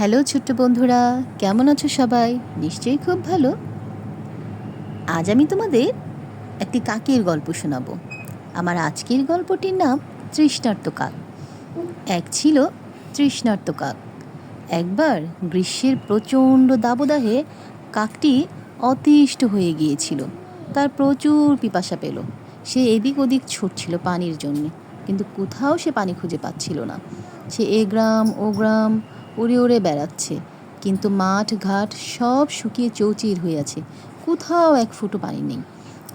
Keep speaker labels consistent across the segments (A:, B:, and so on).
A: Hello ছোট্ট বন্ধুরা, কেমন আছো সবাই? নিশ্চয়ই খুব ভালো। আজ আমি তোমাদের একটি কাকের গল্প শোনাবো। আমার আজকের গল্পটির নাম তৃষ্ণার্ত কাক। এক ছিল তৃষ্ণার্ত কাক। একবার গ্রীষ্মের প্রচণ্ড দাবদাহে কাকটি অতিষ্ঠ হয়ে গিয়েছিল। তার প্রচুর পিপাসা পেল। সে এদিক ওদিক ছুটছিল পানির জন্যে, কিন্তু কোথাও সে পানি খুঁজে পাচ্ছিল না। সে এ গ্রাম ও গ্রাম উড়ে উড়ে বেড়াচ্ছে, কিন্তু মাঠ ঘাট সব শুকিয়ে চৌচির হয়ে আছে, কোথাও এক ফুটো পানি নেই।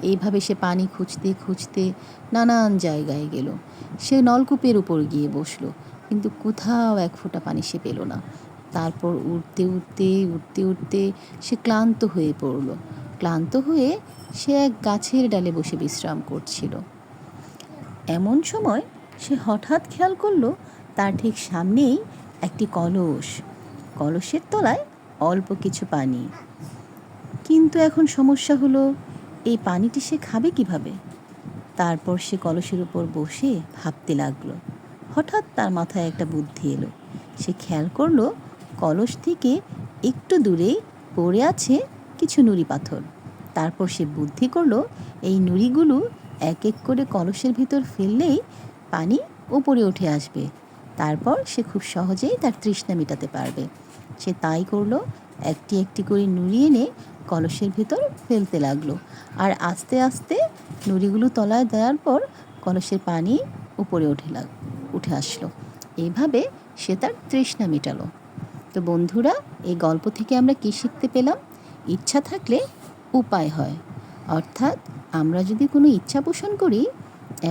A: এইভাবে সে পানি খুঁজতে খুঁজতে নানান জায়গায় গেল। সে নলকূপের উপর গিয়ে বসলো, কিন্তু কোথাও এক ফোঁটা পানি সে পেল না। তারপর উঠতে উঠতে উঠতে উঠতে সে ক্লান্ত হয়ে পড়ল। ক্লান্ত হয়ে সে এক গাছের ডালে বসে বিশ্রাম করছিল। এমন সময় সে হঠাৎ খেয়াল করলো তার ঠিক সামনেই একটি কলস। কলসের তলায় অল্প কিছু পানি। কিন্তু এখন সমস্যা হলো, এই পানিটি সে খাবে কিভাবে? তারপর সে কলসের উপর বসে ভাবতে লাগলো। হঠাৎ তার মাথায় একটা বুদ্ধি এলো। সে খেয়াল করলো কলস থেকে একটু দূরেই পড়ে আছে কিছু নুড়ি পাথর। তারপর সে বুদ্ধি করলো, এই নুড়িগুলো এক এক করে কলসের ভিতর ফেললেই পানি উপরে উঠে আসবে। তারপর সে খুব সহজেই তার তৃষ্ণা মেটাতে পারবে। সে তাই করলো, একটি একটি করে নুড়ি এনে কলসের ভিতর ফেলতে লাগলো। আর আস্তে আস্তে নুড়িগুলো তলায় দেওয়ার পর কলসের পানি উপরে উঠে আসলো। এইভাবে সে তার তৃষ্ণা মেটালো। তো বন্ধুরা, এই গল্প থেকে আমরা কী শিখতে পেলাম? ইচ্ছা থাকলে উপায় হয়। অর্থাৎ আমরা যদি কোনো ইচ্ছা পোষণ করি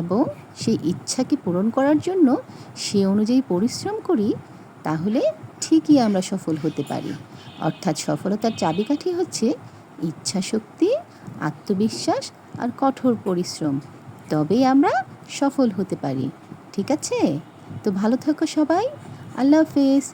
A: এবং সেই ইচ্ছাকে পূরণ করার জন্য সে অনুযায়ী পরিশ্রম করি, তাহলে ঠিকই আমরা সফল হতে পারি। অর্থাৎ সফলতার চাবিকাঠি হচ্ছে ইচ্ছাশক্তি, আত্মবিশ্বাস আর কঠোর পরিশ্রম। তবেই আমরা সফল হতে পারি। ঠিক আছে? তো ভালো থাকো সবাই। আল্লাহ হাফেজ।